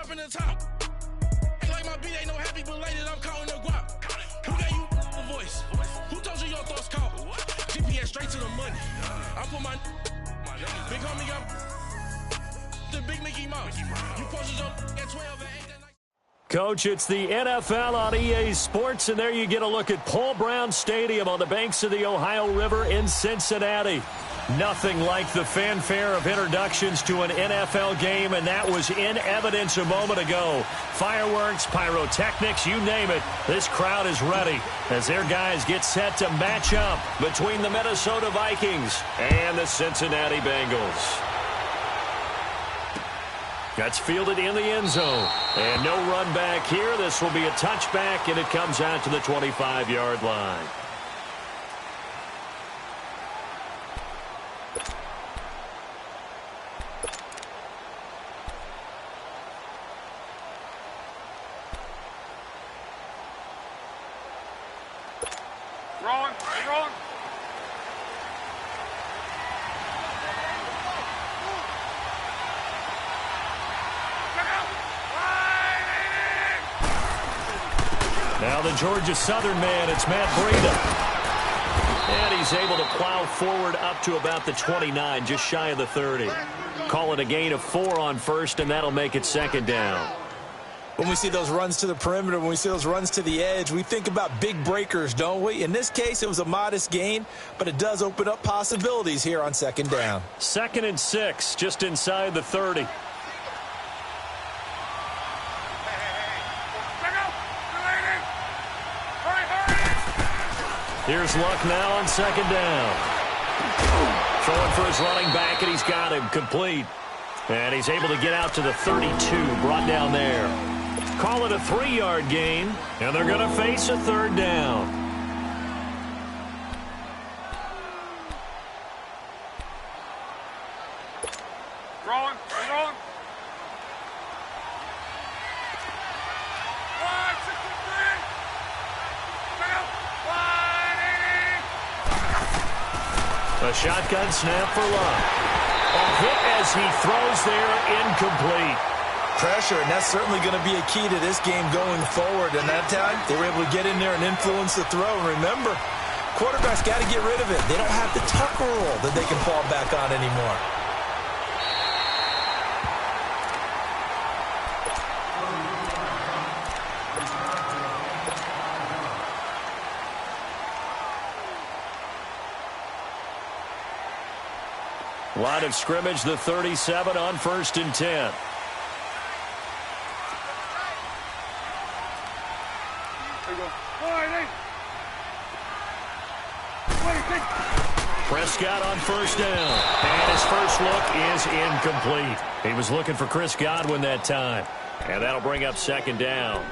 dropping the top. Like my beat ain't no happy, but later I'm counting the guap. Who gave you the voice? Who told you your thoughts count? GPS straight to the money. I put my big homie up. The big Mickey Mouse. You posted up at 12 and 8 that night. Coach, it's the NFL on EA Sports, and there you get a look at Paul Brown Stadium on the banks of the Ohio River in Cincinnati. Nothing like the fanfare of introductions to an NFL game, and that was in evidence a moment ago. Fireworks, pyrotechnics, you name it. This crowd is ready as their guys get set to match up between the Minnesota Vikings and the Cincinnati Bengals. That's fielded in the end zone. And no run back here. This will be a touchback, and it comes out to the 25-yard line. Wrong. Now the Georgia Southern man, it's Matt Breida. And he's able to plow forward up to about the 29, just shy of the 30. Call it a gain of 4 on first, and that'll make it second down. When we see those runs to the perimeter, when we see those runs to the edge, we think about big breakers, don't we? In this case, it was a modest gain, but it does open up possibilities here on second down. 2nd and 6, just inside the 30. Here's Luck now on second down. Throwing for his running back, and he's got him complete. And he's able to get out to the 32, brought down there. Call it a 3-yard gain, and they're going to face a third down. Wrong. A shotgun snap for Luck. A hit as he throws there, incomplete. Pressure, and that's certainly going to be a key to this game going forward. And that time, they were able to get in there and influence the throw. And remember, quarterbacks got to get rid of it. They don't have the tuck rule that they can fall back on anymore. Line of scrimmage, the 37 on 1st and 10. Prescott on first down. And his first look is incomplete. He was looking for Chris Godwin that time. And that'll bring up second down.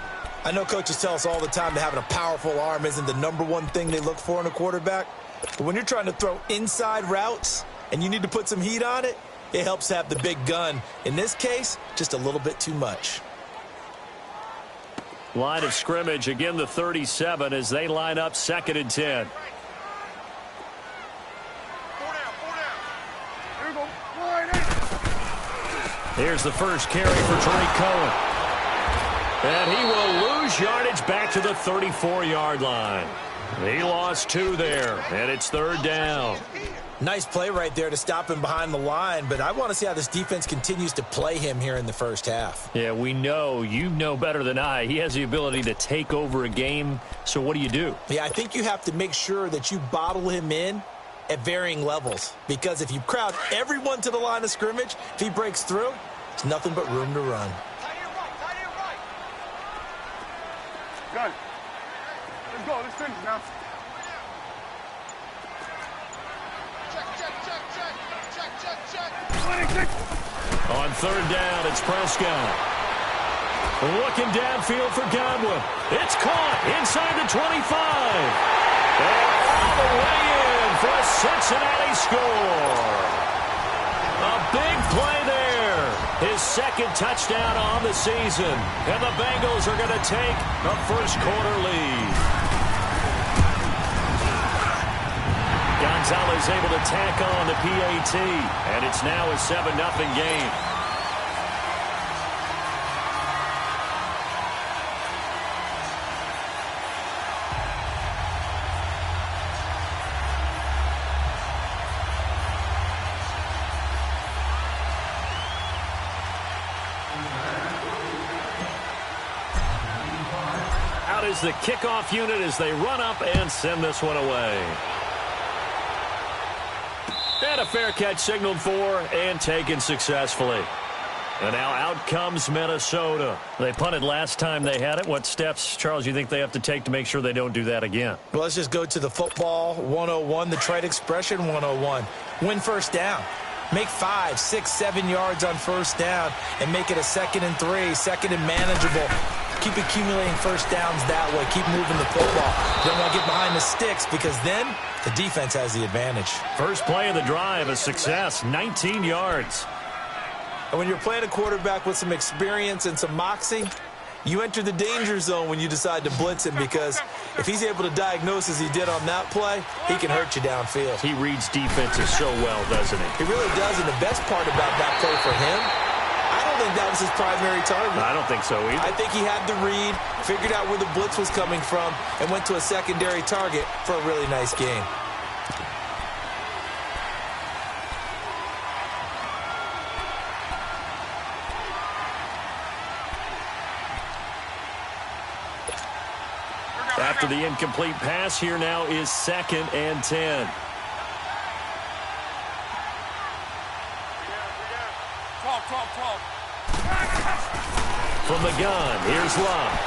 I know coaches tell us all the time that having a powerful arm isn't the #1 thing they look for in a quarterback. But when you're trying to throw inside routes and you need to put some heat on it, it helps to have the big gun. In this case, just a little bit too much. Line of scrimmage, again the 37 as they line up 2nd and 10. Here's the first carry for Tariq Cohen. And he will lose yardage back to the 34-yard line. He lost 2 there, and it's third down. Nice play right there to stop him behind the line, but I want to see how this defense continues to play him here in the first half. Yeah, we know. You know better than I. He has the ability to take over a game, so what do? Yeah, I think you have to make sure that you bottle him in at varying levels, because if you crowd everyone to the line of scrimmage, if he breaks through, it's nothing but room to run. Good. Let's go. Let's finish now. On third down, it's Prescott. Looking downfield for Godwin. It's caught inside the 25. And all the way in for a Cincinnati score. A big play there. His 2nd touchdown on the season. And the Bengals are going to take a first-quarter lead. Gonzalez able to tack on the PAT, and it's now a 7-0 game. is the kickoff unit as they run up and send this one away. And a fair catch signaled for and taken successfully. And now out comes Minnesota. They punted last time they had it. What steps, Charles, you think they have to take to make sure they don't do that again? Well, let's just go to the football 101, the trade expression 101. Win first down. Make 5, 6, 7 yards on first down and make it a 2nd and 3, 2nd and manageable. Keep accumulating first downs that way. Keep moving the football. You don't want to get behind the sticks because then the defense has the advantage. First play of the drive, a success, 19 yards. And when you're playing a quarterback with some experience and some moxie, you enter the danger zone when you decide to blitz him because if he's able to diagnose as he did on that play, he can hurt you downfield. He reads defenses so well, doesn't he? He really does, and the best part about that play for him, I don't think that was his primary target. I don't think so either. I think he had the read, figured out where the blitz was coming from, and went to a secondary target for a really nice game. After the incomplete pass, here now is 2nd and 10. From the gun, here's Love.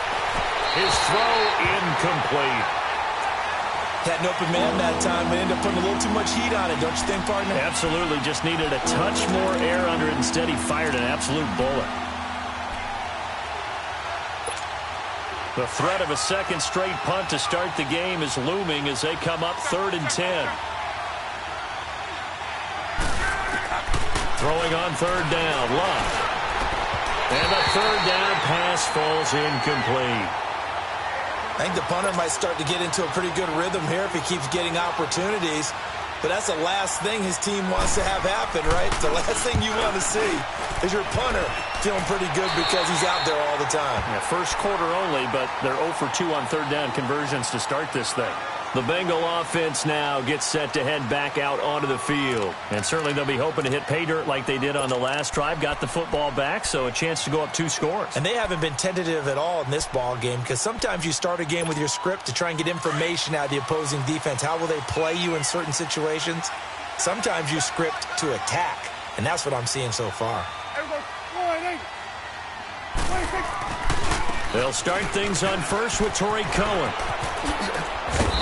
His throw incomplete. Had an open man that time, but ended up putting a little too much heat on it, don't you think, partner? Absolutely, just needed a touch more air under it. Instead, he fired an absolute bullet. The threat of a second straight punt to start the game is looming as they come up 3rd and 10. Throwing on 3rd down, Love. And the 3rd down pass falls incomplete. I think the punter might start to get into a pretty good rhythm here if he keeps getting opportunities. But that's the last thing his team wants to have happen, right? The last thing you want to see is your punter feeling pretty good because he's out there all the time. Yeah, first quarter only, but they're 0 for 2 on 3rd down conversions to start this thing. The Bengal offense now gets set to head back out onto the field. And certainly they'll be hoping to hit pay dirt like they did on the last drive. Got the football back, so a chance to go up 2 scores. And they haven't been tentative at all in this ball game because sometimes you start a game with your script to try and get information out of the opposing defense. How will they play you in certain situations? Sometimes you script to attack, and that's what I'm seeing so far. They'll start things on first with Torrey Cohen.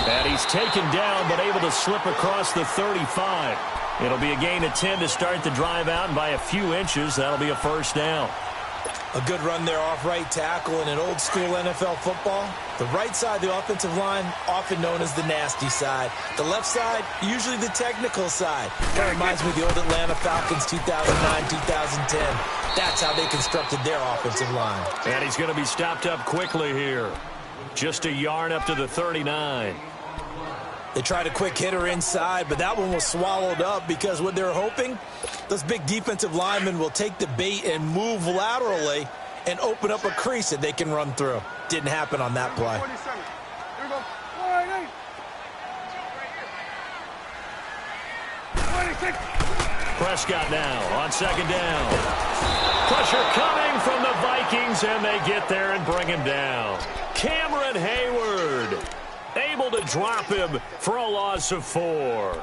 And he's taken down, but able to slip across the 35. It'll be a gain of 10 to start the drive out, and by a few inches, that'll be a first down. A good run there off right tackle in an old-school NFL football. The right side of the offensive line, often known as the nasty side. The left side, usually the technical side. That reminds me of the old Atlanta Falcons 2009-2010. That's how they constructed their offensive line. And he's going to be stopped up quickly here. Just a yard up to the 39. They tried a quick hitter inside, but that one was swallowed up because what they're hoping, those big defensive linemen will take the bait and move laterally and open up a crease that they can run through. Didn't happen on that play. Here we go. 26. Prescott now on 2nd down. Pressure coming from the Vikings, and they get there and bring him down. Cameron Hayward able to drop him for a loss of 4.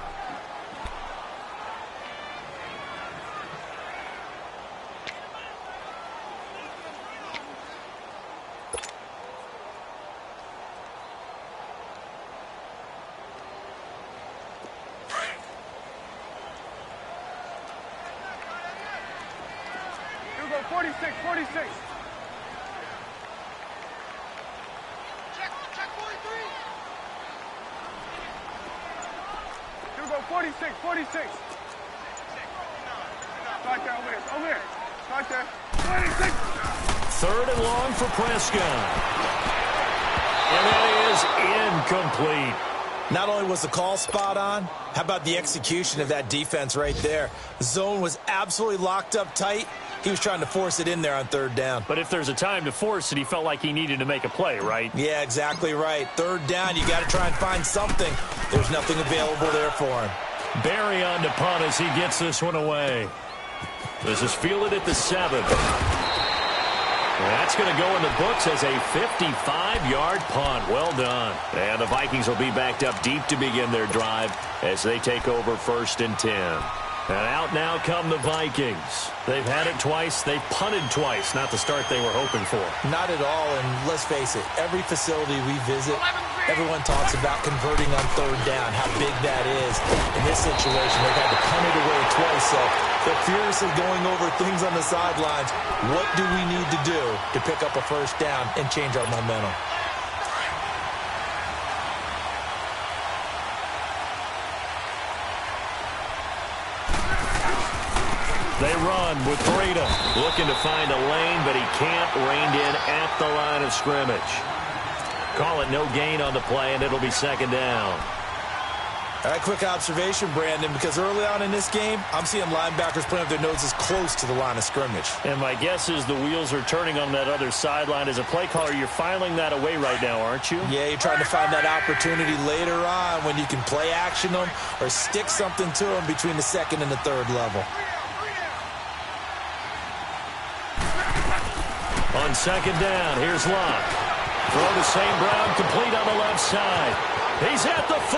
Here we go. 46. Check 43. Here we go. 46. Right there, over here. Right there. 26. 3rd and long for Prescott. And that is incomplete. Not only was the call spot on, how about the execution of that defense right there? The zone was absolutely locked up tight. He was trying to force it in there on 3rd down. But if there's a time to force it, he felt like he needed to make a play, right? Yeah, exactly right. 3rd down, you got to try and find something. There's nothing available there for him. Barry on to punt as he gets this one away. This is fielded at the 7. That's going to go in the books as a 55-yard punt. Well done. And the Vikings will be backed up deep to begin their drive as they take over 1st and 10. And out now come the Vikings. They've had it twice. They've punted twice. Not the start they were hoping for. Not at all, and let's face it, every facility we visit, everyone talks about converting on 3rd down, how big that is. In this situation, they've had to punt it away twice, so they're furiously going over things on the sidelines. What do we need to do to pick up a 1st down and change our momentum? They run with Breda, looking to find a lane, but he can't. Reined in at the line of scrimmage. Call it no gain on the play, and it'll be 2nd down. All right, quick observation, Brandon, because early on in this game, I'm seeing linebackers putting up their noses close to the line of scrimmage. And my guess is the wheels are turning on that other sideline. As a play caller, you're filing that away right now, aren't you? Yeah, you're trying to find that opportunity later on when you can play action them or stick something to them between the 2nd and the 3rd level. On 2nd down, here's Locke. Throw to St. Brown, complete on the left side. He's at the 40.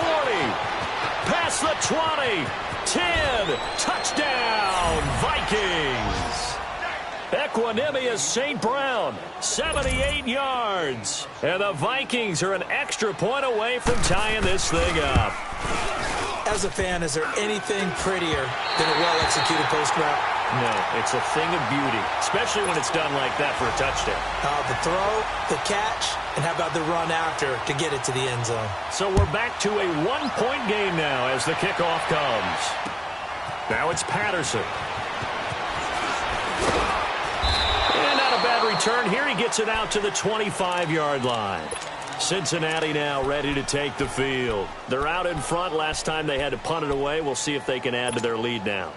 Past the 20. 10. Touchdown, Vikings. Equanimous St. Brown, 78 yards. And the Vikings are an extra point away from tying this thing up. As a fan, is there anything prettier than a well-executed post route? No, it's a thing of beauty, especially when it's done like that for a touchdown. The throw, the catch, and how about the run after to get it to the end zone? So we're back to a 1-point game now as the kickoff comes. Now it's Patterson. And not a bad return here. He gets it out to the 25-yard line. Cincinnati now ready to take the field. They're out in front. Last time they had to punt it away. We'll see if they can add to their lead now.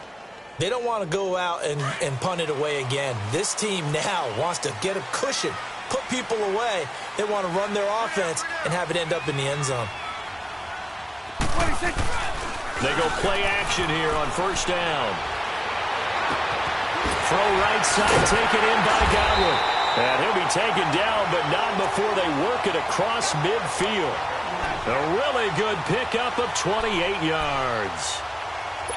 They don't want to go out and punt it away again. This team now wants to get a cushion, put people away. They want to run their offense and have it end up in the end zone. They go play action here on 1st down. Throw right side, taken in by Godwin. And he'll be taken down, but not before they work it across midfield. A really good pickup of 28 yards.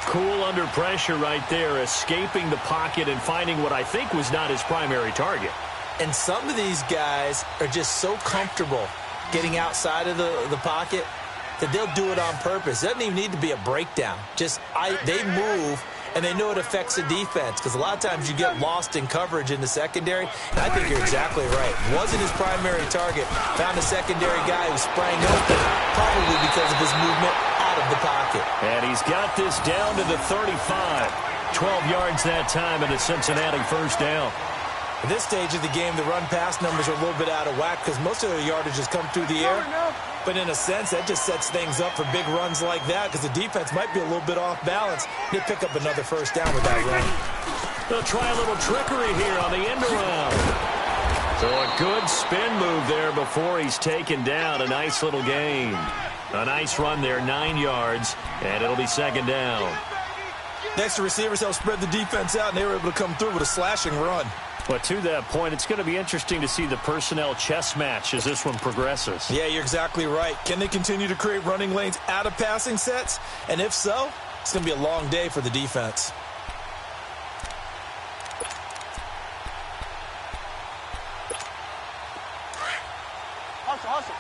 Cool under pressure right there, escaping the pocket and finding what I think was not his primary target. And some of these guys are just so comfortable getting outside of the pocket that they'll do it on purpose. It doesn't even need to be a breakdown. They move, and they know it affects the defense because a lot of times you get lost in coverage in the secondary. And I think you're exactly right. Wasn't his primary target. Found a secondary guy who sprang open, probably because of his movement out of the pocket. And he's got this down to the 35. 12 yards that time, and a Cincinnati 1st down. At this stage of the game, the run-pass numbers are a little bit out of whack because most of their yardage has come through the air. But in a sense, that just sets things up for big runs like that because the defense might be a little bit off balance. They pick up another 1st down with that run. They'll try a little trickery here on the end around. So a good spin move there before he's taken down. A nice little gain. A nice run there, 9 yards, and it'll be 2nd down. Next, the receivers help spread the defense out, and they were able to come through with a slashing run. But to that point, it's going to be interesting to see the personnel chess match as this one progresses. Yeah, you're exactly right. Can they continue to create running lanes out of passing sets? And if so, it's going to be a long day for the defense. Hustle.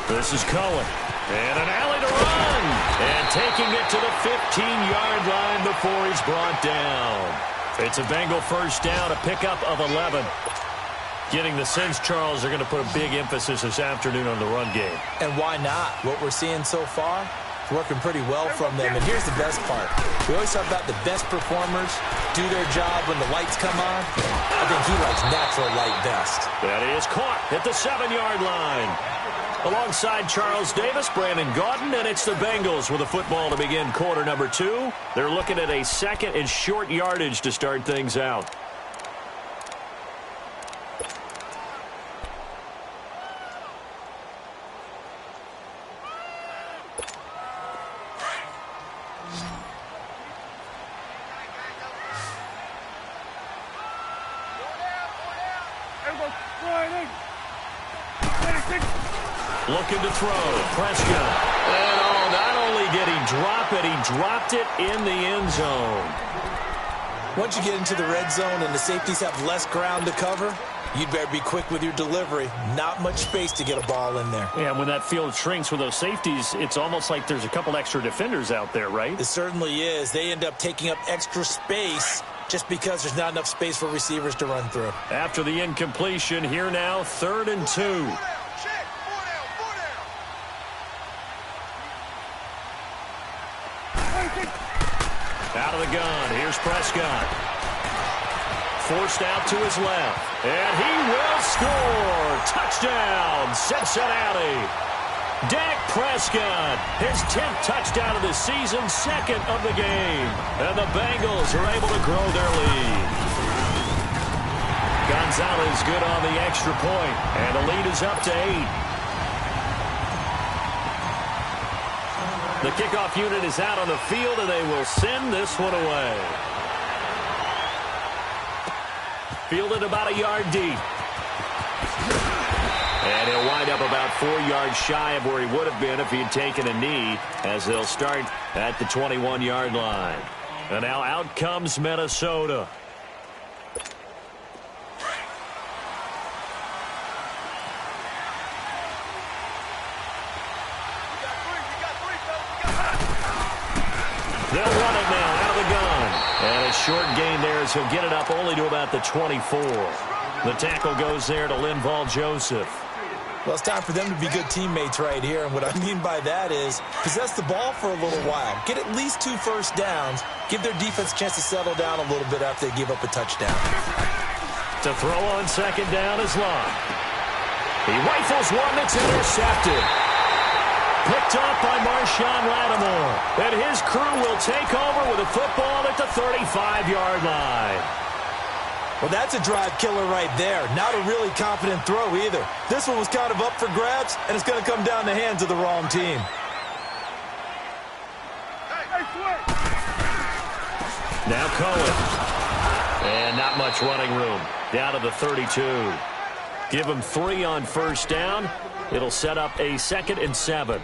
This is Cohen. And an alley to run. And taking it to the 15-yard line before he's brought down. It's a Bengal 1st down, a pickup of 11. Getting the sense, Charles, are going to put a big emphasis this afternoon on the run game. And why not? What we're seeing so far is working pretty well from them. And here's the best part. We always talk about the best performers do their job when the lights come on. I think he likes natural light best. That is caught at the 7-yard line. Alongside Charles Davis, Brandon Gaudin, and it's the Bengals with a football to begin quarter number 2. They're looking at a 2nd and short yardage to start things out. Looking to throw. Prescott. And not only did he drop it, he dropped it in the end zone. Once you get into the red zone and the safeties have less ground to cover, you'd better be quick with your delivery. Not much space to get a ball in there. Yeah, when that field shrinks with those safeties, it's almost like there's a couple extra defenders out there, right? It certainly is. They end up taking up extra space just because there's not enough space for receivers to run through. After the incompletion, here now, 3rd and 2. Out of the gun. Here's Prescott. Forced out to his left. And he will score. Touchdown, Cincinnati. Dak Prescott, his 10th touchdown of the season, 2nd of the game. And the Bengals are able to grow their lead. Gonzalez good on the extra point. And the lead is up to 8. The kickoff unit is out on the field, and they will send this one away. Fielded about a yard deep. And he'll wind up about 4 yards shy of where he would have been if he had taken a knee, as they'll start at the 21-yard line. And now out comes Minnesota. They'll run it now out of the gun. And a short gain there as he'll get it up only to about the 24. The tackle goes there to Linval Joseph. Well, it's time for them to be good teammates right here. And what I mean by that is possess the ball for a little while. Get at least 2 first downs. Give their defense a chance to settle down a little bit after they give up a touchdown. To throw on 2nd down is Love. He rifles one that's intercepted. Picked up by Marshawn Lattimore. And his crew will take over with a football at the 35-yard line. Well, that's a drive killer right there. Not a really confident throw either. This one was kind of up for grabs, and it's going to come down the hands of the wrong team. Now Cohen. And not much running room. Down to the 32. Give him 3 on 1st down. It'll set up a 2nd and 7.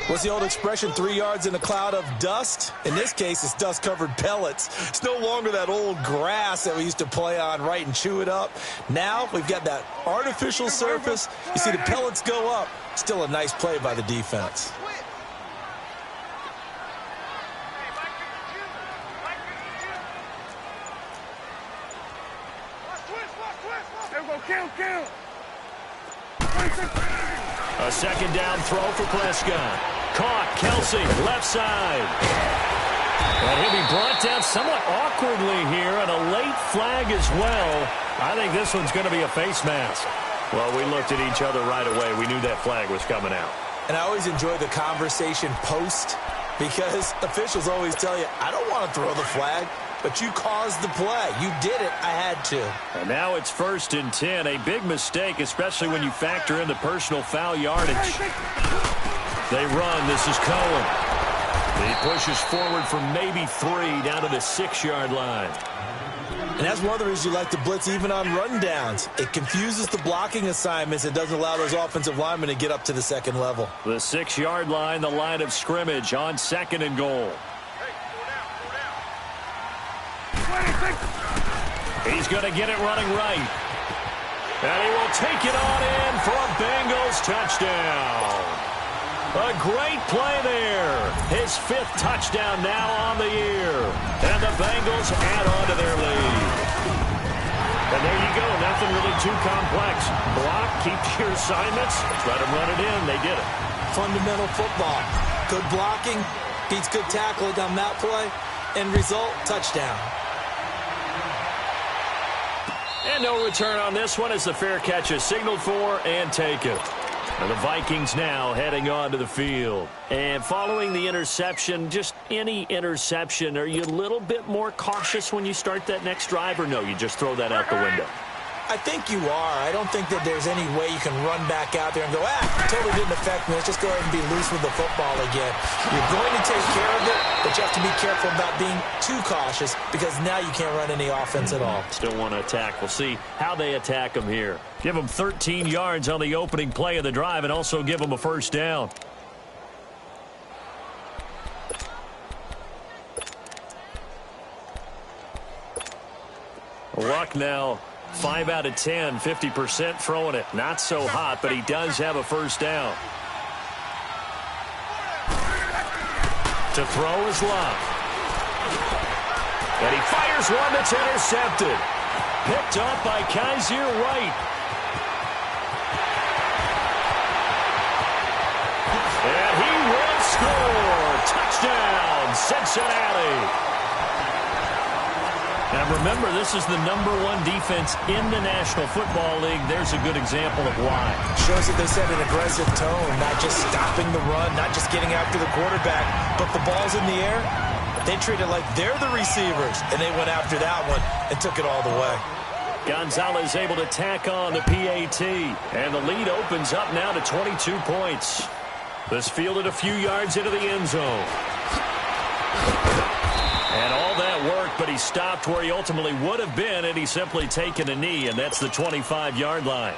What's the old expression, 3 yards in a cloud of dust? In this case, it's dust-covered pellets. It's no longer that old grass that we used to play on, right, and chew it up. Now we've got that artificial surface. You see the pellets go up. Still a nice play by the defense. A 2nd down throw for Prescott. Caught, Kelsey, left side. And he'll be brought down somewhat awkwardly here, and a late flag as well. I think this one's going to be a face mask. Well, we looked at each other right away. We knew that flag was coming out. And I always enjoy the conversation post, because officials always tell you, I don't want to throw the flag, but you caused the play. You did it. I had to. And now it's 1st and 10. A big mistake, especially when you factor in the personal foul yardage. They run. This is Cohen. He pushes forward for maybe 3 down to the 6-yard line. And that's one of the reasons you like to blitz even on rundowns. It confuses the blocking assignments. It doesn't allow those offensive linemen to get up to the 2nd level. The 6-yard line, the line of scrimmage on 2nd and goal. He's going to get it running right. And he will take it on in for a Bengals touchdown. A great play there. His 5th touchdown now on the year. And the Bengals add on to their lead. And there you go. Nothing really too complex. Block, keep your assignments. Let them run it in. They did it. Fundamental football. Good blocking beats good tackling on that play. End result, touchdown. And no return on this one as the fair catch is signaled for and taken. And the Vikings now heading onto the field. And following the interception, just any interception, are you a little bit more cautious when you start that next drive, or no, you just throw that out the window? I think you are. I don't think that there's any way you can run back out there and go, totally didn't affect me. Let's just go ahead and be loose with the football again. You're going to take care of it, but you have to be careful about being too cautious because now you can't run any offense at all. Still want to attack. We'll see how they attack them here. Give them 13 yards on the opening play of the drive and also give them a first down. Luck now, 5 out of 10, 50% throwing it. Not so hot, but he does have a first down. To throw is Luck. And he fires one that's intercepted. Picked up by Kaiser White. And he will score. Touchdown, Cincinnati. Now remember, this is the #1 defense in the National Football League. There's a good example of why. Shows that they set an aggressive tone, not just stopping the run, not just getting after the quarterback, but the ball's in the air. They treat it like they're the receivers, and they went after that one and took it all the way. Gonzalez able to tack on the PAT, and the lead opens up now to 22 points. This fielded a few yards into the end zone. And all that worked, but he stopped where he ultimately would have been, and he's simply taken a knee, and that's the 25-yard line.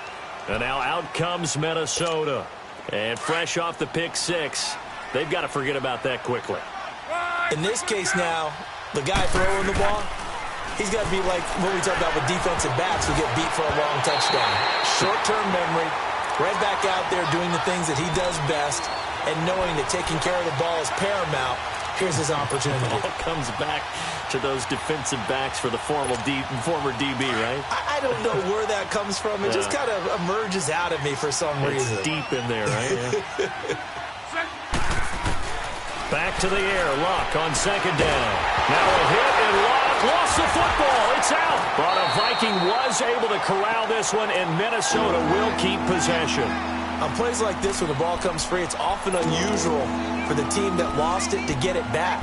And now out comes Minnesota. And fresh off the pick six, they've got to forget about that quickly. In this case now, the guy throwing the ball, he's got to be like what we talk about with defensive backs who get beat for a long touchdown. Short-term memory, right back out there doing the things that he does best, and knowing that taking care of the ball is paramount. Here's his opportunity. It all comes back to those defensive backs for the former DB, right? I don't know where that comes from. It just kind of emerges out of me for some reason. It's deep in there, right? Yeah. Back to the air. Luck on second down. Now a hit, and Luck lost the football. It's out. But a Viking was able to corral this one, and Minnesota will keep possession. On plays like this, when the ball comes free, it's often unusual for the team that lost it to get it back.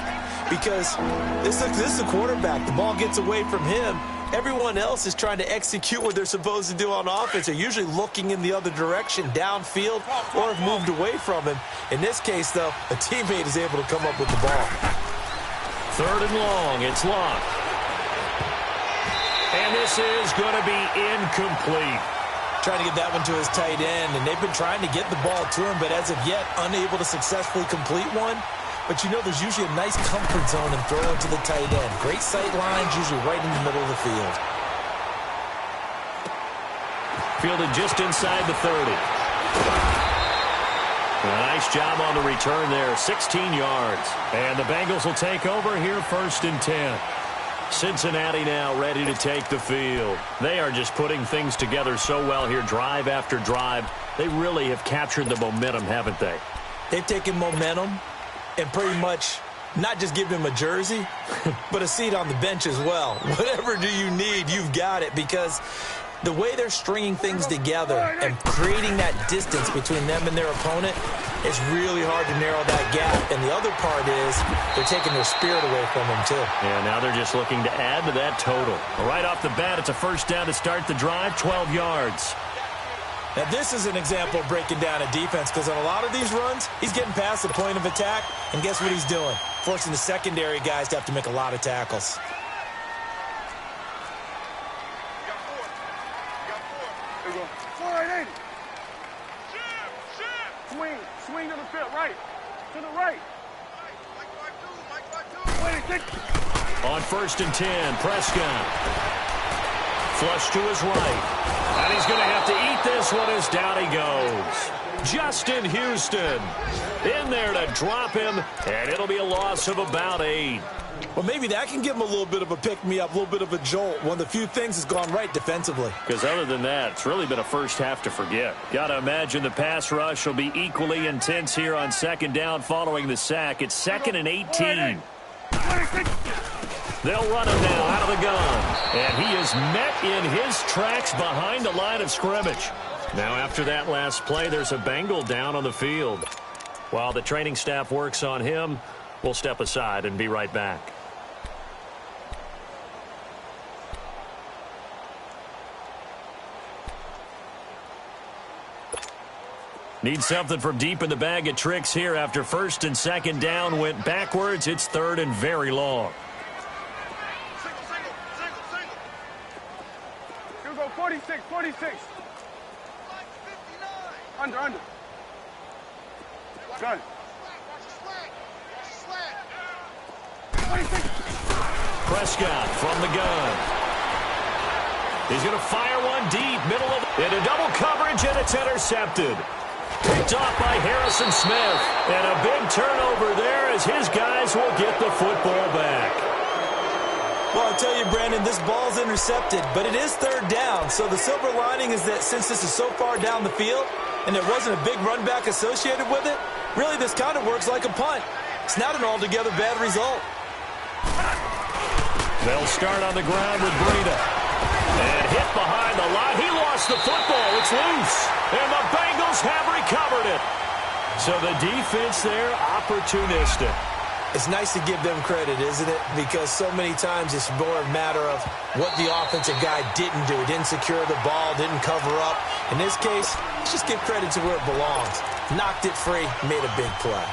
Because this is a quarterback. The ball gets away from him. Everyone else is trying to execute what they're supposed to do on offense. They're usually looking in the other direction, downfield, or have moved away from him. In this case, though, a teammate is able to come up with the ball. Third and long. It's Luck. And this is going to be incomplete. Trying to get that one to his tight end, and they've been trying to get the ball to him, but as of yet, unable to successfully complete one. But you know there's usually a nice comfort zone in throwing to the tight end. Great sight lines, usually right in the middle of the field. Fielded just inside the 30. A nice job on the return there, 16 yards. And the Bengals will take over here, 1st and 10. Cincinnati now ready to take the field. They are just putting things together so well here, drive after drive. They really have captured the momentum, haven't they? They've taken momentum and pretty much not just given him a jersey, but a seat on the bench as well. Whatever do you need, you've got it, because the way they're stringing things together and creating that distance between them and their opponent, it's really hard to narrow that gap. And the other part is they're taking their spirit away from them, too. Yeah, now they're just looking to add to that total. Right off the bat, it's a first down to start the drive, 12 yards. Now, this is an example of breaking down a defense, because on a lot of these runs, he's getting past the point of attack, and guess what he's doing? Forcing the secondary guys to have to make a lot of tackles. Swing to the field, right. To the right. On 1st and 10, Prescott. Flush to his right. And he's going to have to eat this one as down he goes. Justin Houston in there to drop him, and it'll be a loss of about 8. Well, maybe that can give him a little bit of a pick-me-up, a little bit of a jolt. One of the few things that's gone right defensively. Because other than that, it's really been a first half to forget. Got to imagine the pass rush will be equally intense here on second down following the sack. It's 2nd and 18. They'll run him now out of the gun. And he is met in his tracks behind the line of scrimmage. Now after that last play, there's a Bengal down on the field. While the training staff works on him, we'll step aside and be right back. Need something from deep in the bag of tricks here after first and second down went backwards. It's third and very long. You go 46, 46. Under. Good. Prescott from the gun. He's going to fire one deep, middle of into double coverage, and it's intercepted. Picked off by Harrison Smith. And a big turnover there as his guys will get the football back. Well, I'll tell you, Brandon, this ball's intercepted, but it is third down. So the silver lining is that since this is so far down the field and there wasn't a big run back associated with it, really this kind of works like a punt. It's not an altogether bad result. They'll start on the ground with Breida. And hit behind the line. He lost the football. It's loose. And the Bengals have recovered it. So the defense there, opportunistic. It's nice to give them credit, isn't it? Because so many times it's more a matter of what the offensive guy didn't do. Didn't secure the ball, didn't cover up. In this case, let's just give credit to where it belongs. Knocked it free, made a big play.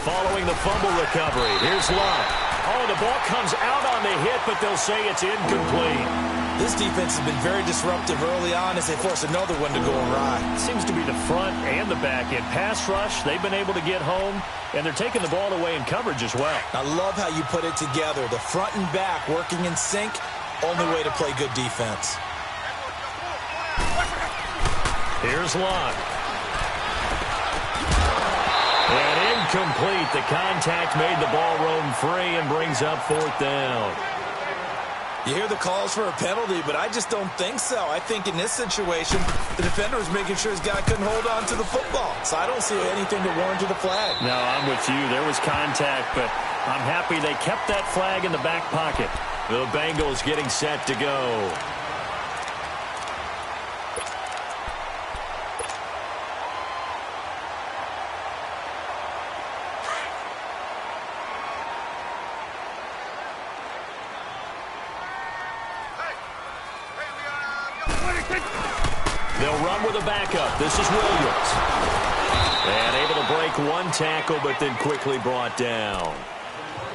Following the fumble recovery, here's Love. Oh, the ball comes out on the hit, but they'll say it's incomplete. This defense has been very disruptive early on as they force another one to go awry. Seems to be the front and the back end. Pass rush, they've been able to get home, and they're taking the ball away in coverage as well. I love how you put it together. The front and back working in sync, only way to play good defense. Here's Love. And incomplete. The contact made the ball roam free and brings up fourth down. You hear the calls for a penalty, but I just don't think so. I think in this situation, the defender was making sure his guy couldn't hold on to the football. So I don't see anything to warrant the flag. No, I'm with you. There was contact, but I'm happy they kept that flag in the back pocket. The Bengals getting set to go. They'll run with a backup. This is Williams. And able to break one tackle, but then quickly brought down.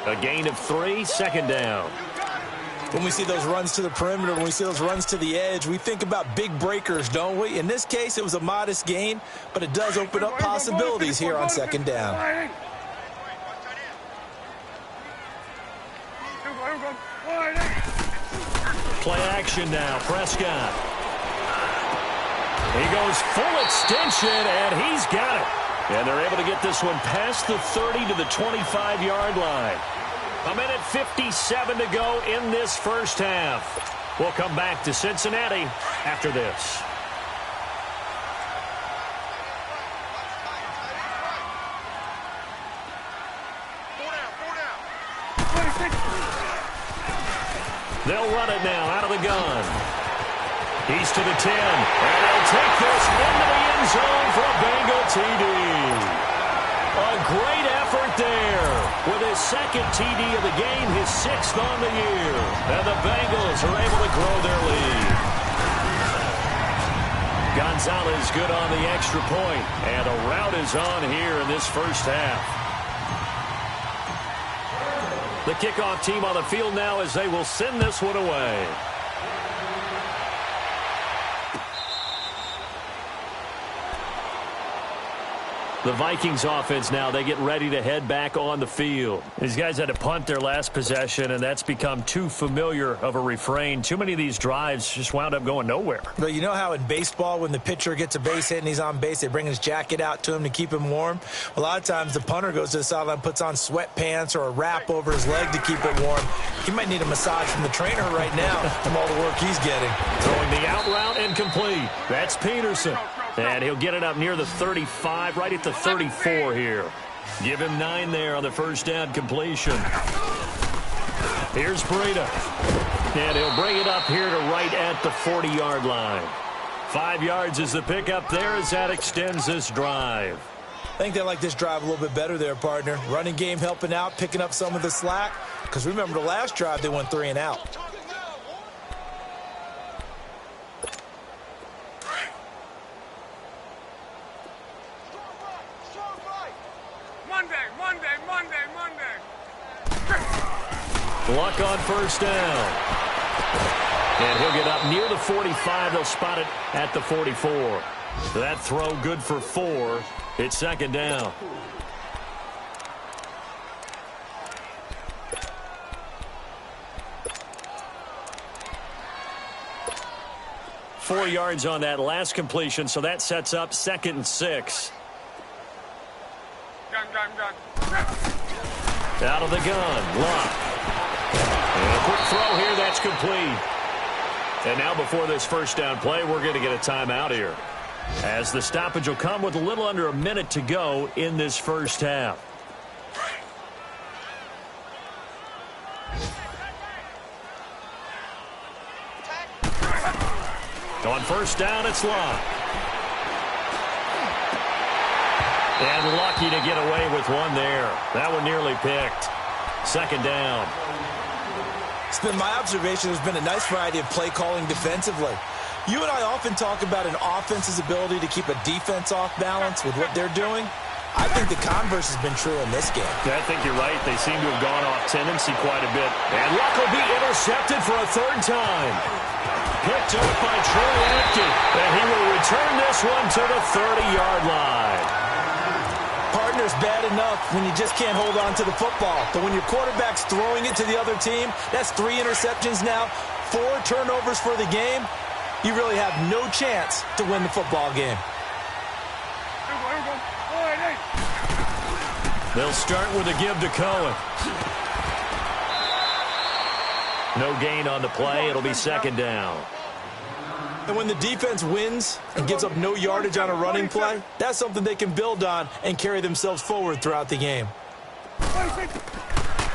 A gain of 3, second down. When we see those runs to the perimeter, when we see those runs to the edge, we think about big breakers, don't we? In this case, it was a modest gain, but it does open up possibilities here on second down. Play action now. Prescott. He goes full extension, and he's got it. And they're able to get this one past the 30 to the 25-yard line. 1:57 to go in this first half. We'll come back to Cincinnati after this. They'll run it now out of the gun. He's to the 10, and he'll take this into the end zone for a Bengal TD. A great effort there with his second TD of the game, his 6th on the year. And the Bengals are able to grow their lead. Gonzalez good on the extra point, and a rout is on here in this first half. The kickoff team on the field now as they will send this one away. The Vikings offense now, they get ready to head back on the field. These guys had to punt their last possession, and that's become too familiar of a refrain. Too many of these drives just wound up going nowhere. But you know how in baseball, when the pitcher gets a base hit and he's on base, they bring his jacket out to him to keep him warm? A lot of times the punter goes to the sideline, puts on sweatpants or a wrap over his leg to keep it warm. He might need a massage from the trainer right now from all the work he's getting. Throwing the out route incomplete. That's Peterson. And he'll get it up near the 35, right at the 34 here. Give him 9 there on the first down completion. Here's Breida. And he'll bring it up here to right at the 40-yard line. 5 yards is the pickup there as that extends this drive. I think they like this drive a little bit better there, partner. Running game helping out, picking up some of the slack. Because remember, the last drive, they went 3 and out. Luck on first down. And he'll get up near the 45. They'll spot it at the 44. That throw good for 4. It's second down. Four yards on that last completion, so that sets up 2nd and 6. Out of the gun, Luck. And a quick throw here, that's complete. And now before this first down play, we're going to get a timeout here, as the stoppage will come with a little under a minute to go in this first half. On first down, it's Luck. And lucky to get away with one there. That one nearly picked. Second down. It's been my observation there's been a nice variety of play calling defensively. You and I often talk about an offense's ability to keep a defense off balance with what they're doing. I think the converse has been true in this game. Yeah, I think you're right. They seem to have gone off tendency quite a bit. And Luck will be intercepted for a 3rd time. Picked up by Troy Apke. And he will return this one to the 30-yard line. Partner's bad enough when you just can't hold on to the football. But when your quarterback's throwing it to the other team, that's 3 interceptions now, 4 turnovers for the game. You really have no chance to win the football game. They'll start with a give to Cohen. No gain on the play. It'll be second down. And when the defense wins and gives up no yardage on a running play, that's something they can build on and carry themselves forward throughout the game.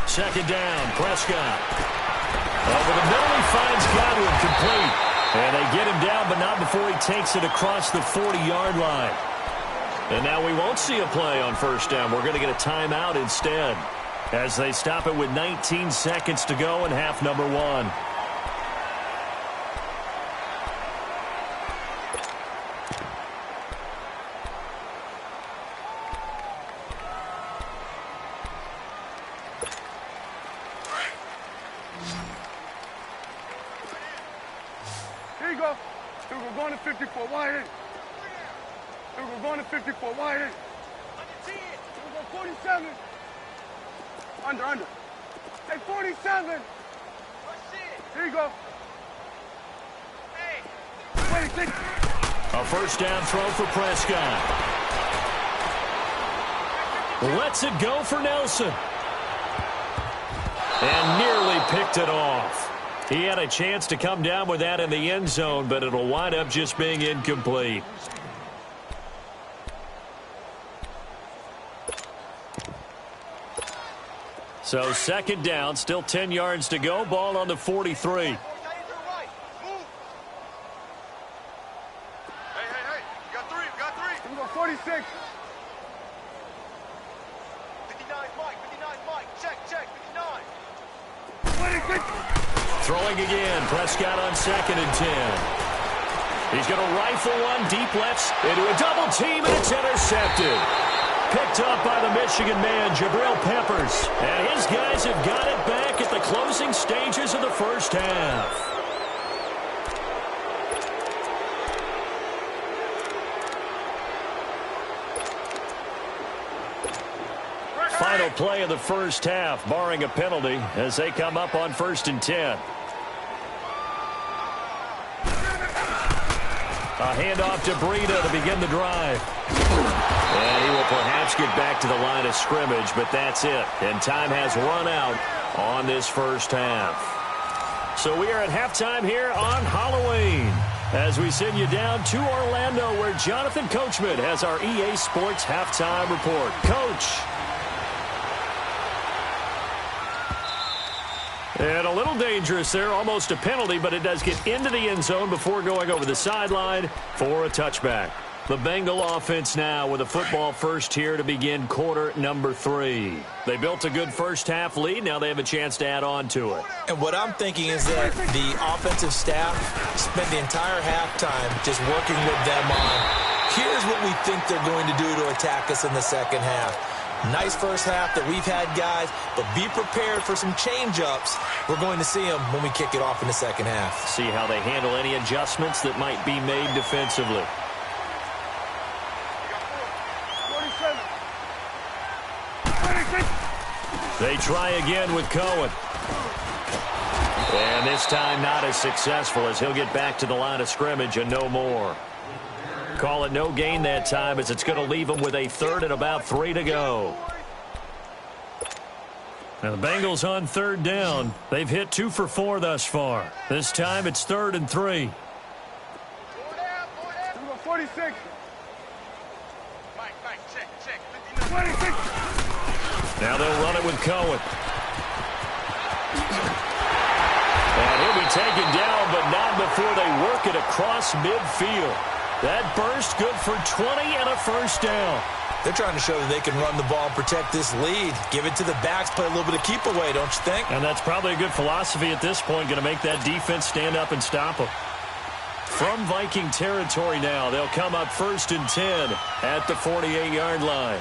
Second down, Prescott. Over the middle, he finds Godwin complete. And they get him down, but not before he takes it across the 40-yard line. And now we won't see a play on first down. We're going to get a timeout instead, as they stop it with 19 seconds to go in half number 1. Here you go. Here we go. Going to 54. Wide in. Here we go. Going to 54. Wide in. Here we go. 47. Under. Hey, 47. Here you go. Hey. 26. A first down throw for Prescott. Lets it go for Nelson. And nearly picked it off. He had a chance to come down with that in the end zone, but it'll wind up just being incomplete. So second down, still 10 yards to go. Ball on the 43. Hey. You got three. Here we go. 46. 59 Mike. Check. 59. 26. Throwing again. Prescott on 2nd and 10. He's going to rifle one deep left into a double team, and it's intercepted. Picked up by the Michigan man, Jabril Peppers. And his guys have got it back at the closing stages of the first half. Final play of the first half, barring a penalty, as they come up on 1st and 10. A handoff to Breida to begin the drive. And he will perhaps get back to the line of scrimmage, but that's it. And time has run out on this first half. So we are at halftime here on Halloween, as we send you down to Orlando, where Jonathan Coachman has our EA Sports halftime report. Coach. And a little dangerous there, almost a penalty, but it does get into the end zone before going over the sideline for a touchback. The Bengal offense now with a football first here to begin quarter number 3. They built a good first-half lead. Now they have a chance to add on to it. And what I'm thinking is that the offensive staff spent the entire halftime just working with them on, here's what we think they're going to do to attack us in the second half. Nice first half that we've had, guys, but be prepared for some change-ups. We're going to see them when we kick it off in the second half. See how they handle any adjustments that might be made defensively. They try again with Cohen. And this time not as successful as he'll get back to the line of scrimmage and no more. Call it no gain that time as it's going to leave them with a third and about 3 to go. Now the Bengals on third down. They've hit 2 for 4 thus far. This time it's 3rd and 3. 46. Mike, check. 26. Now they'll run it with Cohen. And he'll be taken down, but not before they work it across midfield. That burst good for 20 and a first down. They're trying to show that they can run the ball and protect this lead. Give it to the backs, play a little bit of keep away, don't you think? And that's probably a good philosophy at this point, going to make that defense stand up and stop them. From Viking territory now, they'll come up 1st and 10 at the 48-yard line.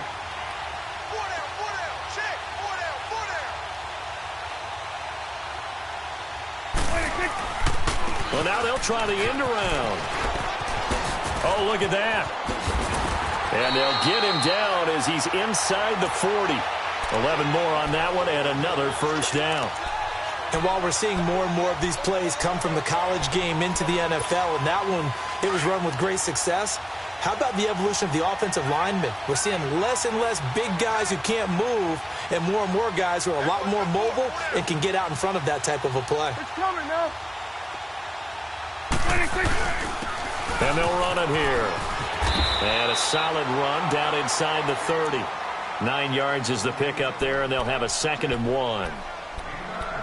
Well, now they'll try the end around. Oh, look at that. And they'll get him down as he's inside the 40. 11 more on that one and another first down. And while we're seeing more and more of these plays come from the college game into the NFL, and that one, it was run with great success, how about the evolution of the offensive linemen? We're seeing less and less big guys who can't move and more guys who are a lot more mobile and can get out in front of that type of a play. It's coming now. And they'll run it here. And a solid run down inside the 30. 9 yards is the pickup there, and they'll have a 2nd and 1.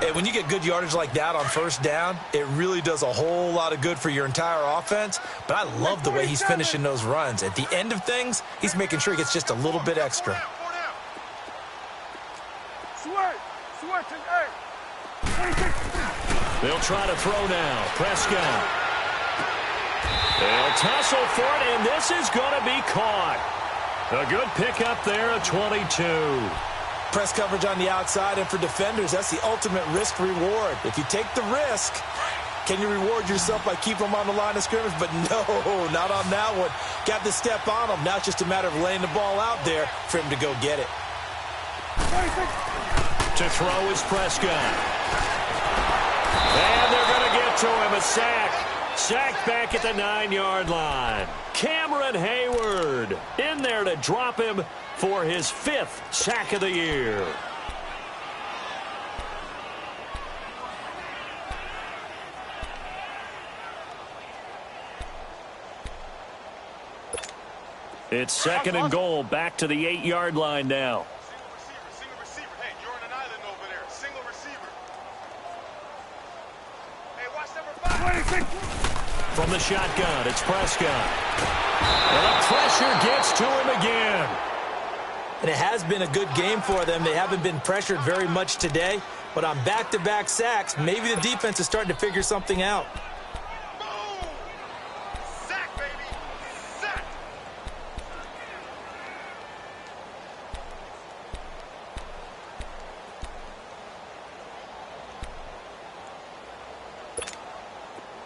And when you get good yardage like that on first down, it really does a whole lot of good for your entire offense. But I love the way he's finishing those runs. At the end of things, he's making sure he gets just a little bit extra. They'll try to throw now. Prescott. They'll tussle for it, and this is going to be caught. A good pickup there at 22. Press coverage on the outside, and for defenders, that's the ultimate risk-reward. If you take the risk, can you reward yourself by keeping them on the line of scrimmage? But no, not on that one. Got to step on them. Now it's just a matter of laying the ball out there for him to go get it. To throw is Prescott. And they're going to get to him, a sack. Sacked back at the 9-yard line. Cameron Hayward in there to drop him for his 5th sack of the year. It's 2nd and goal, back to the 8-yard line now. Single receiver. Hey, you're on an island over there. Single receiver. Hey, watch number 5. From the shotgun, it's Prescott. And the pressure gets to him again. And it has been a good game for them. They haven't been pressured very much today. But on back-to-back sacks, maybe the defense is starting to figure something out. Boom! Sack, baby! Sack!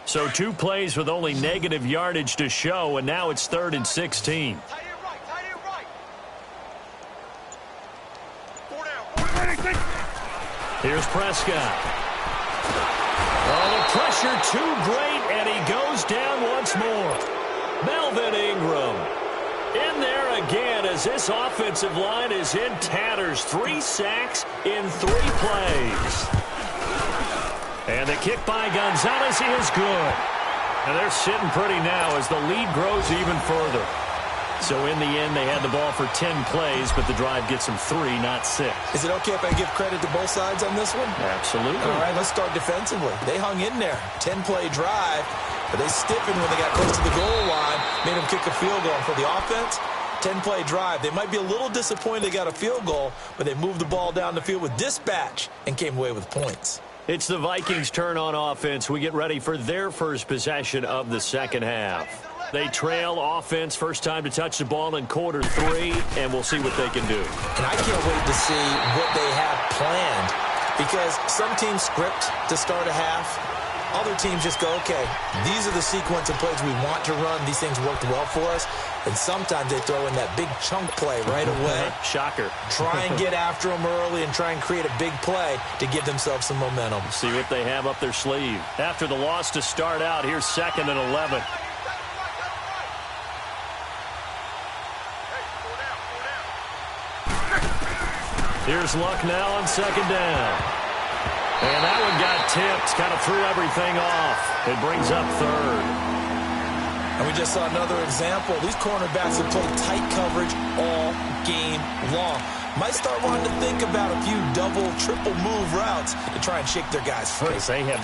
So 2 plays with only negative yardage to show, and now it's 3rd and 16. Tight end right. 4 down. Here's Prescott. Oh, the pressure too great, and he goes down once more. Melvin Ingram in there again as this offensive line is in tatters. 3 sacks in 3 plays. And the kick by Gonzalez is good. And they're sitting pretty now as the lead grows even further. So in the end, they had the ball for 10 plays, but the drive gets them 3, not 6. Is it okay if I give credit to both sides on this one? Absolutely. All right, let's start defensively. They hung in there. 10-play drive, but they stiffened when they got close to the goal line, made them kick a field goal. For the offense, 10-play drive. They might be a little disappointed they got a field goal, but they moved the ball down the field with dispatch and came away with points. It's the Vikings' turn on offense. We get ready for their first possession of the second half. They trail offense, first time to touch the ball in quarter 3, and we'll see what they can do. And I can't wait to see what they have planned, because some teams script to start a half. Other teams just go, okay, these are the sequence of plays we want to run. These things worked well for us. And sometimes they throw in that big chunk play right away. Shocker. Try and get after them early and try and create a big play to give themselves some momentum. See what they have up their sleeve. After the loss to start out, here's 2nd and 11. Here's Luck now on 2nd down. And that one got tipped, kind of threw everything off. It brings up 3rd. And we just saw another example. These cornerbacks have played tight coverage all game long. Might start wanting to think about a few double, triple move routes to try and shake their guys free.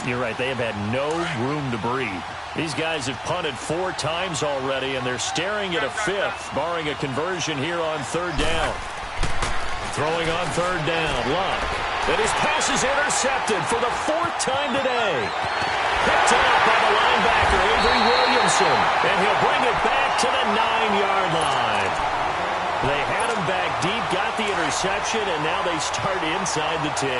You're right, they have had no room to breathe. These guys have punted 4 times already, and they're staring at a 5th, barring a conversion here on 3rd down. Throwing on 3rd down, Luck. And his pass is intercepted for the 4th time today. Picked up by the linebacker, Avery Williamson. And he'll bring it back to the 9-yard line. They had him back deep, got the interception, and now they start inside the 10.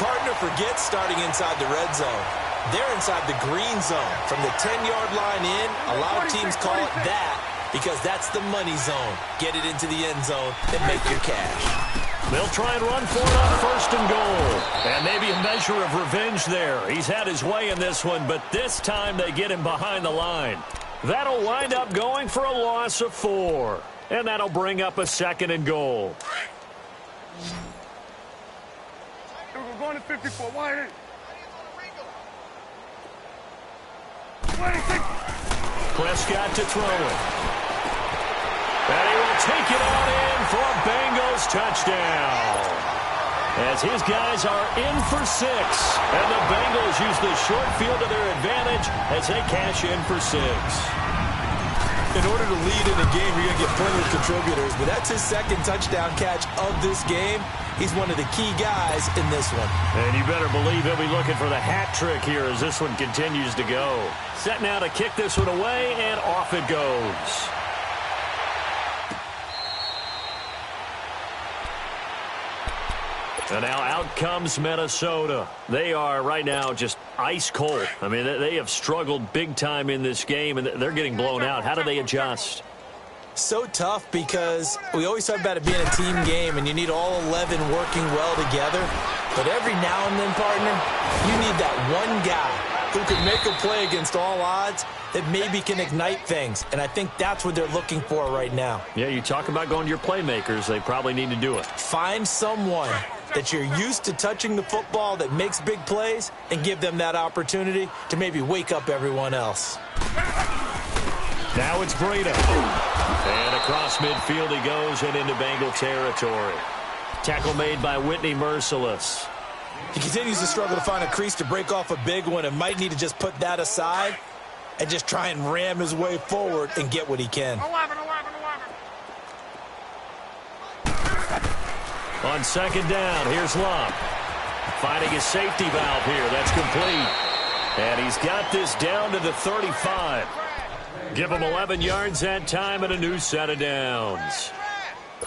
Partner forgets starting inside the red zone. They're inside the green zone. From the 10-yard line in, a lot of teams call it that because that's the money zone. Get it into the end zone and make your cash. They'll try and run for it on 1st and goal. And maybe a measure of revenge there. He's had his way in this one, but this time they get him behind the line. That'll wind up going for a loss of 4. And that'll bring up a 2nd and goal. We're going to 54. Wide in. Prescott to throw it. And he will take it on in for a Bengals touchdown. As his guys are in for 6. And the Bengals use the short field to their advantage as they cash in for 6. In order to lead in a game, you're going to get plenty of contributors, but that's his 2nd touchdown catch of this game. He's one of the key guys in this one. And you better believe he'll be looking for the hat trick here as this one continues to go. Set now to kick this one away, and off it goes. And now out comes Minnesota. They are right now just ice cold. I mean, they have struggled big time in this game, and they're getting blown out. How do they adjust? So tough because we always talk about it being a team game, and you need all 11 working well together. But every now and then, partner, you need that one guy who can make a play against all odds that maybe can ignite things. And I think that's what they're looking for right now. Yeah, you talk about going to your playmakers. They probably need to do it. Find someone that you're used to touching the football that makes big plays and give them that opportunity to maybe wake up everyone else. Now it's Breida. And across midfield he goes and into Bengal territory. Tackle made by Whitney Merciless. He continues to struggle to find a crease to break off a big one and might need to just put that aside and just try and ram his way forward and get what he can. 11. On 2nd down, here's Luck. Finding his safety valve here. That's complete. And he's got this down to the 35. Give him 11 yards that time and a new set of downs.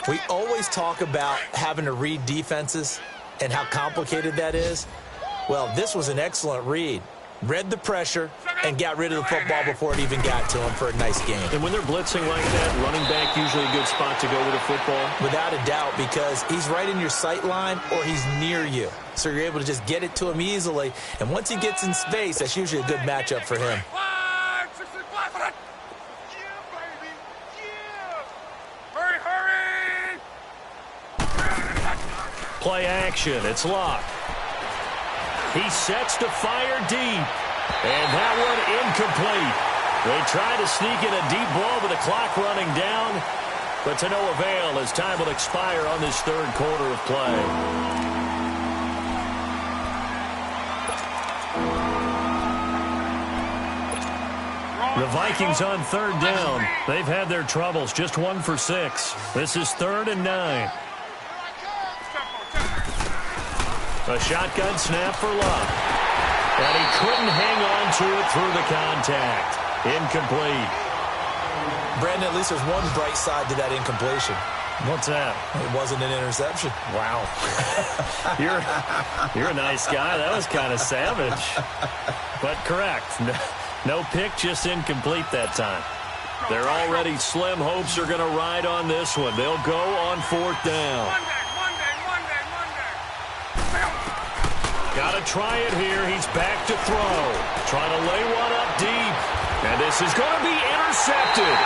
We always talk about having to read defenses and how complicated that is. Well, this was an excellent read. Read the pressure and got rid of the football before it even got to him for a nice game. And when they're blitzing like that, running back usually a good spot to go with a football? Without a doubt, because he's right in your sight line or he's near you. So you're able to just get it to him easily. And once he gets in space, that's usually a good matchup for him. Play action. It's Luck. He sets to fire deep. And that one incomplete. They try to sneak in a deep ball with the clock running down. but to no avail as time will expire on this third quarter of play. The Vikings on third down. They've had their troubles, just 1 for 6. This is 3rd and 9. A shotgun snap for Love. And he couldn't hang on to it through the contact. Incomplete. Brandon, at least there's one bright side to that incompletion. What's that? It wasn't an interception. Wow. You're a nice guy. That was kind of savage. But correct. No pick, just incomplete that time. Their already slim hopes are going to ride on this one. They'll go on 4th down. Got to try it here. He's back to throw. Trying to lay one up deep. And this is going to be intercepted.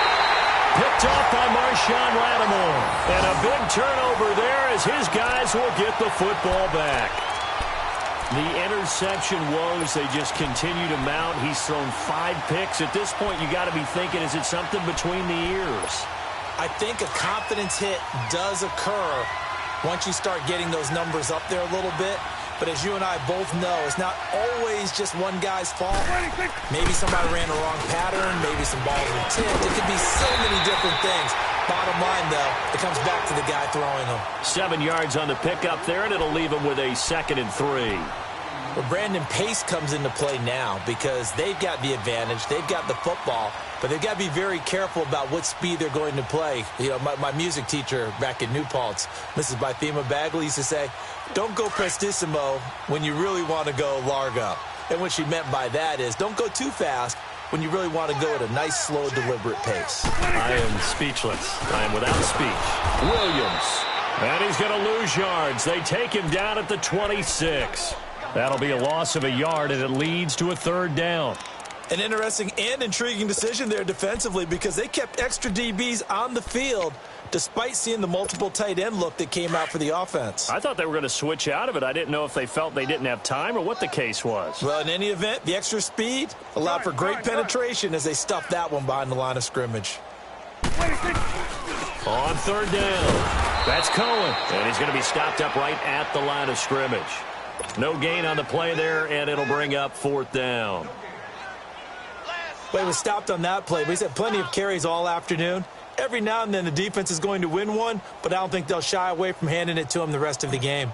Picked off by Marshawn Lattimore. And a big turnover there as his guys will get the football back. The interception woes, they just continue to mount. He's thrown 5 picks. At this point, you got to be thinking, is it something between the ears? I think a confidence hit does occur once you start getting those numbers up there a little bit. But as you and I both know, it's not always just one guy's fault. Maybe somebody ran the wrong pattern. Maybe some balls were tipped. It could be so many different things. Bottom line, though, it comes back to the guy throwing them. 7 yards on the pickup there, and it'll leave him with a 2nd and 3. But Brandon, pace comes into play now because they've got the advantage. They've got the football, but they've got to be very careful about what speed they're going to play. You know, my music teacher back in New Paltz, Mrs. Bythema Bagley, used to say, don't go prestissimo when you really want to go largo. And what she meant by that is don't go too fast when you really want to go at a nice, slow, deliberate pace. I am speechless. I am without speech. Williams. And he's going to lose yards. They take him down at the 26. That'll be a loss of a yard, and it leads to a 3rd down. An interesting and intriguing decision there defensively because they kept extra DBs on the field despite seeing the multiple tight end look that came out for the offense. I thought they were going to switch out of it. I didn't know if they felt they didn't have time or what the case was. Well, in any event, the extra speed allowed for great penetration as they stuffed that one behind the line of scrimmage. On 3rd down, that's Cohen, and he's going to be stopped up right at the line of scrimmage. No gain on the play there, and it'll bring up 4th down. Well, he was stopped on that play, but he's had plenty of carries all afternoon. Every now and then the defense is going to win one, but I don't think they'll shy away from handing it to him the rest of the game.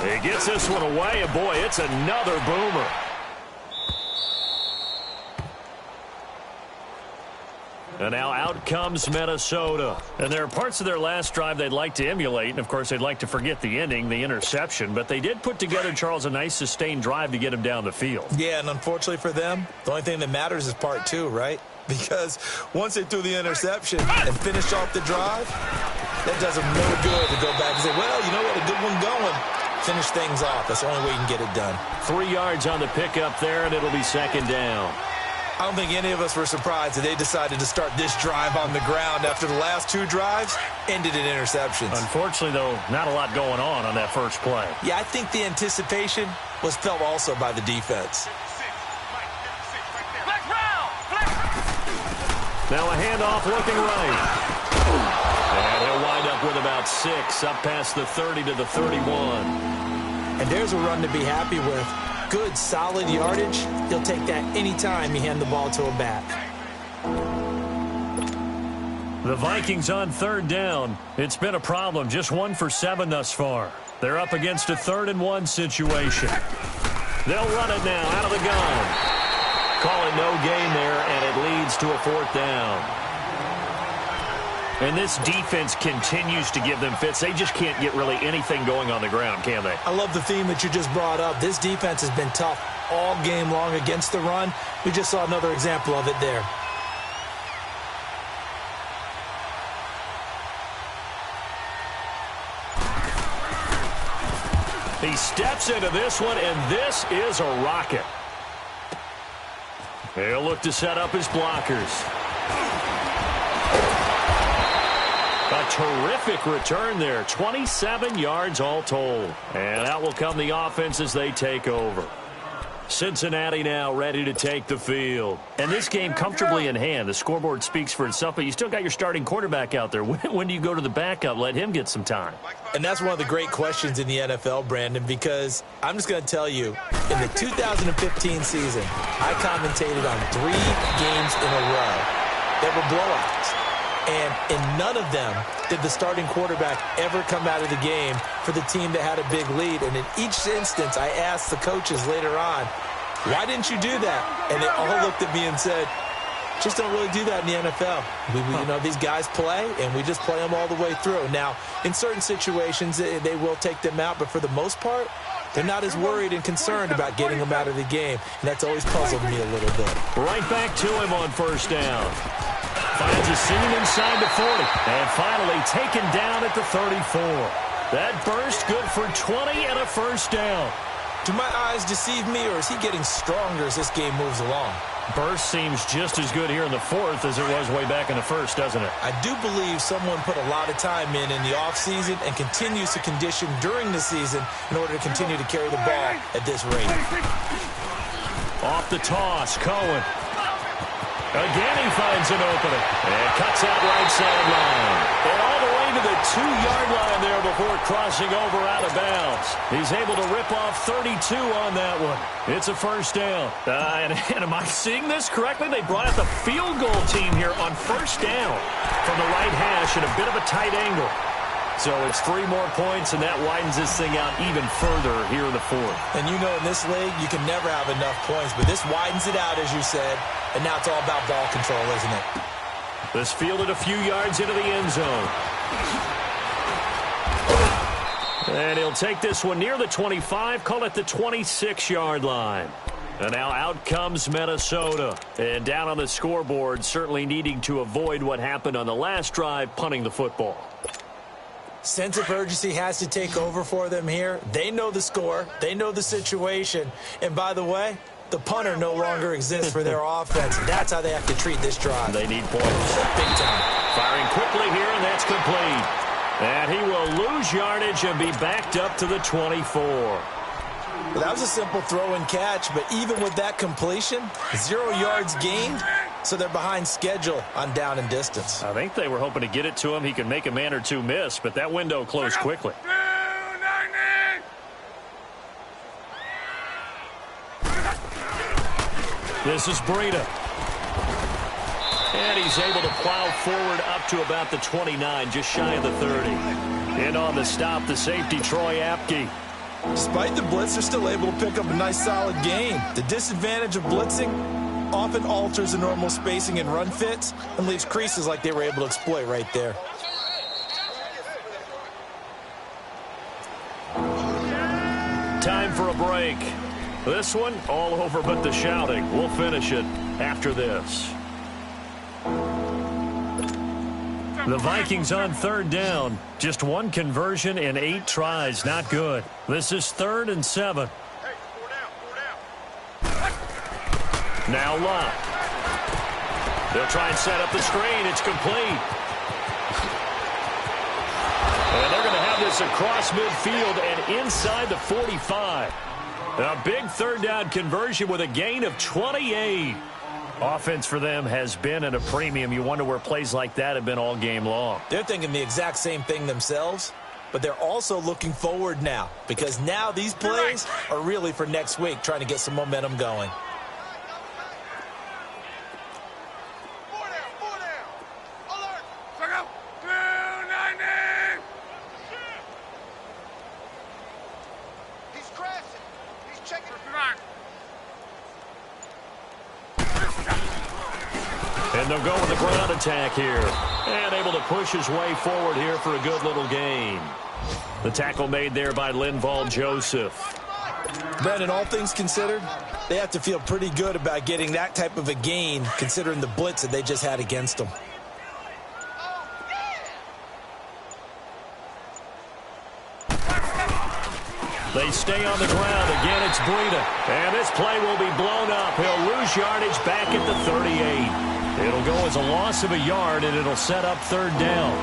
He gets this one away, and boy, it's another boomer. And now out comes Minnesota. And there are parts of their last drive they'd like to emulate. And, of course, they'd like to forget the ending, the interception. But they did put together, Charles, a nice sustained drive to get him down the field. Yeah, and unfortunately for them, the only thing that matters is part 2, right? Because once they threw the interception and finished off the drive, that does them no good to go back and say, well, you know what, a good one going. Finish things off. That's the only way you can get it done. 3 yards on the pickup there, and it'll be 2nd down. I don't think any of us were surprised that they decided to start this drive on the ground after the last 2 drives ended in interceptions. Unfortunately, though, not a lot going on that first play. Yeah, I think the anticipation was felt also by the defense. Now a handoff looking right. And he'll wind up with about 6 up past the 30 to the 31. And there's a run to be happy with. Good, solid yardage. He'll take that anytime you hand the ball to a back. The Vikings on 3rd down. It's been a problem. Just 1 for 7 thus far. They're up against a 3rd and 1 situation. They'll run it now out of the gun. Call it no gain there, and it leads to a 4th down. And this defense continues to give them fits. They just can't get really anything going on the ground, can they? I love the theme that you just brought up. This defense has been tough all game long against the run. We just saw another example of it there. He steps into this one, and this is a rocket. He'll look to set up his blockers. A terrific return there. 27 yards all told. And out will come the offense as they take over. Cincinnati now ready to take the field. And this game comfortably in hand. The scoreboard speaks for itself, but you still got your starting quarterback out there. When do you go to the backup? Let him get some time. And that's one of the great questions in the NFL, Brandon, because I'm just going to tell you, in the 2015 season, I commentated on 3 games in a row that were blowouts. And in none of them did the starting quarterback ever come out of the game for the team that had a big lead. And in each instance, I asked the coaches later on, why didn't you do that? And they all looked at me and said, just don't really do that in the NFL. You know, these guys play, and we just play them all the way through. Now, in certain situations, they will take them out, but for the most part, they're not as worried and concerned about getting them out of the game. And that's always puzzled me a little bit. Right back to him on first down. Finds a seam inside the 40. And finally taken down at the 34. That burst good for 20 and a first down. Do my eyes deceive me, or is he getting stronger as this game moves along? Burst seems just as good here in the 4th as it was way back in the 1st, doesn't it? I do believe someone put a lot of time in the offseason and continues to condition during the season in order to continue to carry the ball at this rate. Off the toss, Cohen. Again he finds an opening and cuts out right sideline. And all the way to the 2-yard line there before crossing over out of bounds. He's able to rip off 32 on that one. It's a first down. And am I seeing this correctly? They brought out the field goal team here on first down from the right hash at a bit of a tight angle. So it's 3 more points, and that widens this thing out even further here in the 4th. And you know in this league, you can never have enough points, but this widens it out, as you said, and now it's all about ball control, isn't it? This fielded a few yards into the end zone. And he'll take this one near the 25, call it the 26-yard line. And now out comes Minnesota. And down on the scoreboard, certainly needing to avoid what happened on the last drive, punting the football. Sense of urgency has to take over for them here. They know the score. They know the situation. And by the way, the punter no longer exists for their offense. That's how they have to treat this drive. They need points. Big time. Firing quickly here, and that's complete. And he will lose yardage and be backed up to the 24. Well, that was a simple throw and catch, but even with that completion, 0 yards gained, so they're behind schedule on down and distance. I think they were hoping to get it to him. He can make a man or two miss, but that window closed quickly. This is Breida. And he's able to plow forward up to about the 29, just shy of the 30. And on the stop, the safety, Troy Apke. Despite the blitz, they're still able to pick up a nice solid gain. The disadvantage of blitzing often alters the normal spacing and run fits and leaves creases like they were able to exploit right there. Time for a break. This one, all over but the shouting. We'll finish it after this. The Vikings on third down. Just 1 conversion in 8 tries. Not good. This is 3rd and 7. Now Lott. They'll try and set up the screen. It's complete. And they're going to have this across midfield and inside the 45. A big 3rd down conversion with a gain of 28. Offense for them has been at a premium. You wonder where plays like that have been all game long. They're thinking the exact same thing themselves, but they're also looking forward now because now these plays are really for next week, trying to get some momentum going. And they'll go with the ground attack here. And able to push his way forward here for a good little gain. The tackle made there by Linval Joseph. Brandon, all things considered, they have to feel pretty good about getting that type of a gain considering the blitz that they just had against them. They stay on the ground. Again, it's Breida. And this play will be blown up. He'll lose yardage back at the 38. It'll go as a loss of a yard, and it'll set up 3rd down.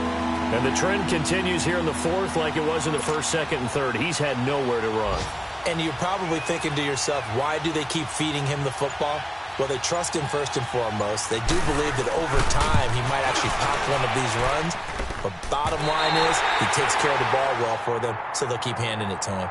And the trend continues here in the 4th like it was in the 1st, 2nd, and 3rd. He's had nowhere to run. And you're probably thinking to yourself, why do they keep feeding him the football? Well, they trust him first and foremost. They do believe that over time he might actually pop one of these runs. But bottom line is he takes care of the ball well for them, so they'll keep handing it to him.